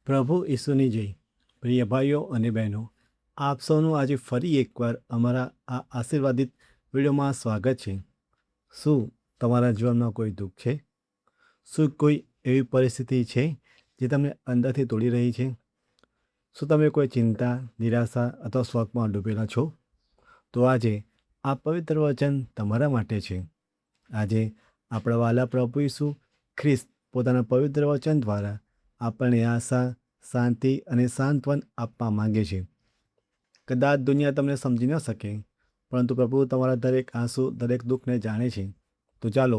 પ્રભુ ઈસુની જય. પ્રિય ભાઈઓ અને બહેનો, આપ સૌનું આજે ફરી એકવાર અમારા આ આશીર્વાદિત વિડીયોમાં સ્વાગત છે. શું તમારા જીવનમાં કોઈ દુઃખ છે? શું કોઈ એવી પરિસ્થિતિ છે જે તમને અંદરથી તોડી રહી છે? શું તમે કોઈ ચિંતા, નિરાશા અથવા શોકમાં ડૂબેલા છો? તો આજે આ પવિત્ર વચન તમારા માટે છે. આજે આપણા વાલા પ્રભુ ઈસુ ખ્રિસ્ત પોતાના પવિત્ર વચન દ્વારા આપણને આશા, શાંતિ અને સાંત્વન આપવા માંગે છે. કદાચ દુનિયા તમને સમજી ન શકે, પરંતુ પ્રભુ તમારા દરેક આંસુ, દરેક દુઃખને જાણે છે. તો ચાલો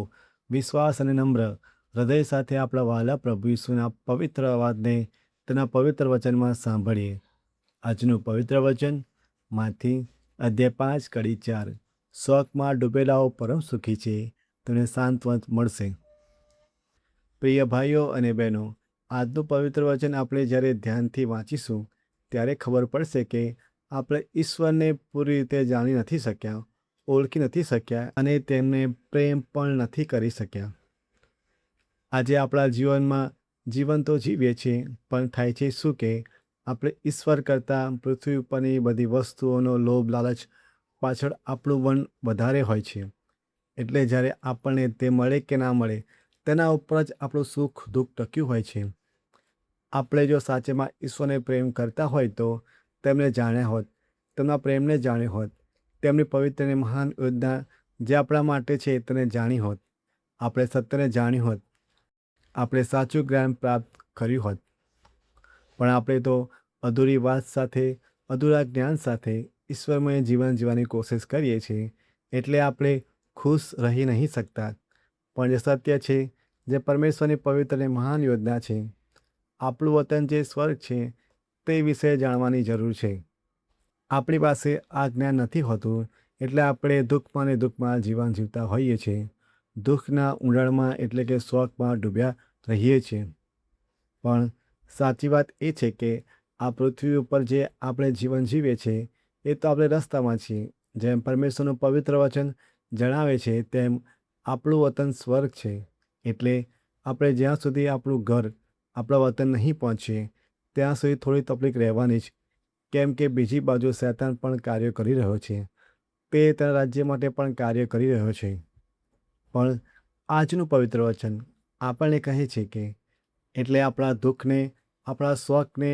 વિશ્વાસ અને નમ્ર હૃદય સાથે આપણા વાલા પ્રભુ ઈસુના પવિત્ર અવાજને તેના પવિત્ર વચનમાં સાંભળીએ. આજનું પવિત્ર વચન માંથી અધ્યાય 5 કડી 4. શોકમાં ડૂબેલાઓ પરમ સુખી છે, તેમને સાંત્વન મળશે. પ્રિય ભાઈઓ અને બહેનો, આજનું પવિત્ર વચન આપણે જ્યારે ધ્યાનથી વાંચીશું ત્યારે ખબર પડશે કે આપણે ઈશ્વરને પૂરી રીતે જાણી નથી શક્યા, ઓળખી નથી શક્યા અને તેમને પ્રેમ પણ નથી કરી શક્યા. આજે આપણા જીવનમાં જીવન તો જીવીએ છીએ, પણ થાય છે શું કે આપણે ઈશ્વર કરતાં પૃથ્વી ઉપરની બધી વસ્તુઓનો લોભ લાલચ પાછળ આપણું મન વધારે હોય છે. એટલે જ્યારે આપણને તે મળે કે ના મળે, તેના ઉપર જ આપણું સુખ દુઃખ ટક્યું હોય છે. આપણે જો સાચેમાં ઈશ્વરને પ્રેમ કરતા હોય તો તેમને જાણ્યા હોત, તેમના પ્રેમને જાણ્યો હોત, તેમની પવિત્ર અને મહાન યોજના જે આપણા માટે છે તેને જાણી હોત, આપણે સત્યને જાણ્યું હોત, આપણે સાચું જ્ઞાન પ્રાપ્ત કર્યું હોત. પણ આપણે તો અધૂરી વાત સાથે, અધૂરા જ્ઞાન સાથે ઈશ્વરમય જીવન જીવવાની કોશિશ કરીએ છીએ, એટલે આપણે ખુશ રહી નહીં શકતા. પણ જે સત્ય છે, જે પરમેશ્વરની પવિત્ર અને મહાન યોજના છે, આપણું વતન જે સ્વર્ગ છે, તે વિશે જાણવાની જરૂર છે. આપણી પાસે આ જ્ઞાન નથી હોતું, એટલે આપણે દુઃખમાં ને દુઃખમાં જીવન જીવતા હોઈએ છીએ. દુઃખના ઊંડાણમાં એટલે કે શોકમાં ડૂબ્યા રહીએ છીએ. પણ સાચી વાત એ છે કે આ પૃથ્વી ઉપર જે આપણે જીવન જીવીએ છીએ, એ તો આપણે રસ્તામાં છીએ. જેમ પરમેશ્વરનું પવિત્ર વચન જણાવે છે તેમ આપણું વતન સ્વર્ગ છે. એટલે આપણે જ્યાં સુધી આપણું ઘર, આપણા વતન નહીં પહોંચીએ ત્યાં સુધી થોડી તકલીફ રહેવાની જ. કેમ કે બીજી બાજુ શૈતાન પણ કાર્ય કરી રહ્યો છે. તે તેના રાજ્ય માટે પણ કાર્ય કરી રહ્યો છે. પણ આજનું પવિત્ર વચન આપણને કહે છે કે એટલે આપણા દુઃખને, આપણા શોકને,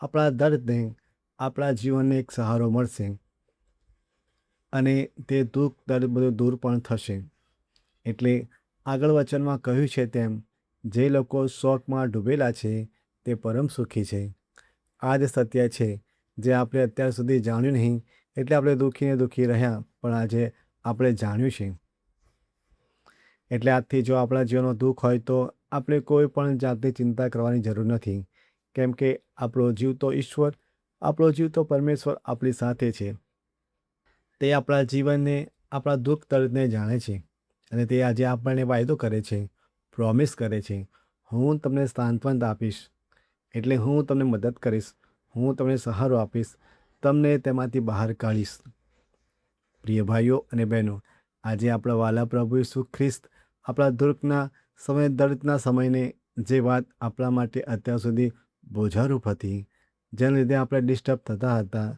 આપણા દર્દને, આપણા જીવનને એક સહારો મળશે અને તે દુઃખ દર્દ બધું દૂર પણ થશે. એટલે આગળ વચનમાં કહ્યું છે તેમ જે લોકો શોકમાં ડૂબેલા છે તે પરમ સુખી છે. આ જ સત્ય છે જે આપણે અત્યાર સુધી જાણ્યું નહીં, એટલે આપણે દુઃખીને દુઃખી રહ્યા. પણ આજે આપણે જાણ્યું છે. એટલે આજથી જો આપણા જીવનમાં દુઃખ હોય તો આપણે કોઈ પણ જાતની ચિંતા કરવાની જરૂર નથી. કેમ કે આપણો જીવતો ઈશ્વર, આપણો જીવતો પરમેશ્વર આપણી સાથે છે. તે આપણા જીવનને, આપણા દુઃખ દર્દને જાણે છે અને તે આજે આપણને વાયદો કરે છે, પ્રોમિસ કરે છે, હું તમને સાંત્વન આપીશ. એટલે હું તમને મદદ કરીશ, હું તમને સહારો આપીશ, તમને તેમાંથી બહાર કાઢીશ. પ્રિય ભાઈઓ અને બહેનો, આજે આપણા વાલા પ્રભુ ઈસુ ખ્રિસ્ત આપણા દુઃખના સમય, દર્દના સમયને જે વાત આપણા માટે અત્યાર સુધી બોજારૂપ હતી, જેના લીધે આપણે ડિસ્ટર્બ થતા હતા,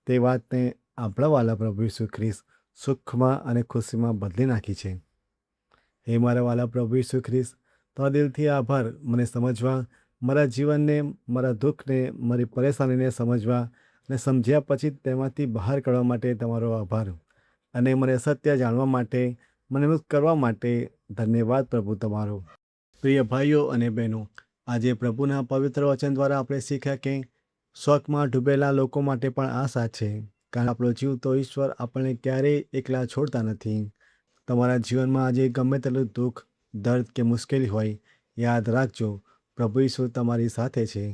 તે વાતને આપણા વાલા પ્રભુ ઈસુ ખ્રિસ્ત સુખમાં અને ખુશીમાં બદલી નાખી છે. હે મારા વાલા પ્રભુ ઈસુ ખ્રિસ્ત, તમારા દિલથી આભાર મને સમજવા, મારા જીવનને, મારા દુઃખને, મારી પરેશાનીને સમજવા અને સમજ્યા પછી તેમાંથી બહાર કાઢવા માટે તમારો આભાર. અને મને સત્ય જાણવા માટે, મને મુક્ત કરવા માટે ધન્યવાદ પ્રભુ તમારો. પ્રિય ભાઈઓ અને બહેનો, આજે પ્રભુના પવિત્ર વચન દ્વારા આપણે શીખ્યા કે શોકમાં ડૂબેલા લોકો માટે પણ આશા છે. કારણ આપણો જીવતો ઈશ્વર આપણને ક્યારેય એકલા છોડતા નથી. તમારા જીવનમાં આજે ગમે તેટલું દુઃખ, દર્દ કે મુશ્કેલી હોય, યાદ રાખજો પ્રભુ ઈશ્વર તમારી સાથે છે.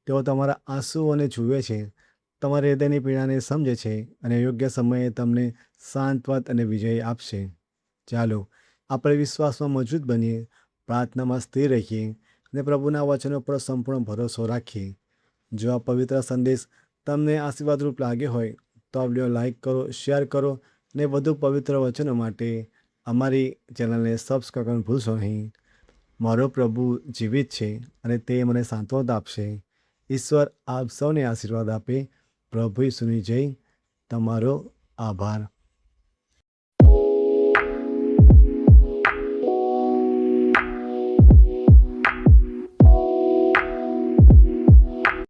તેઓ તમારા આંસુઓને જુએ છે, તમારી હૃદયની પીડાને સમજે છે અને યોગ્ય સમયે તમને સાંત્વન અને વિજય આપશે. ચાલો આપણે વિશ્વાસમાં મજબૂત બનીએ, પ્રાર્થનામાં સ્થિર રહીએ અને પ્રભુના વચનો પર સંપૂર્ણ ભરોસો રાખીએ. જો આ પવિત્ર સંદેશ તમને આશીર્વાદરૂપ લાગ્યો હોય તો આ વિડીયો લાઈક કરો, શેર કરો અને વધુ પવિત્ર વચનો માટે અમારી ચેનલને સબસ્ક્રાઈબ કરવાનું ભૂલશો નહીં. મારો પ્રભુ જીવિત છે અને તે મને સાંત્વના આપશે. ઈશ્વર આપ સૌને આશીર્વાદ આપે. પ્રભુ ઈસુની જય. તમારો આભાર.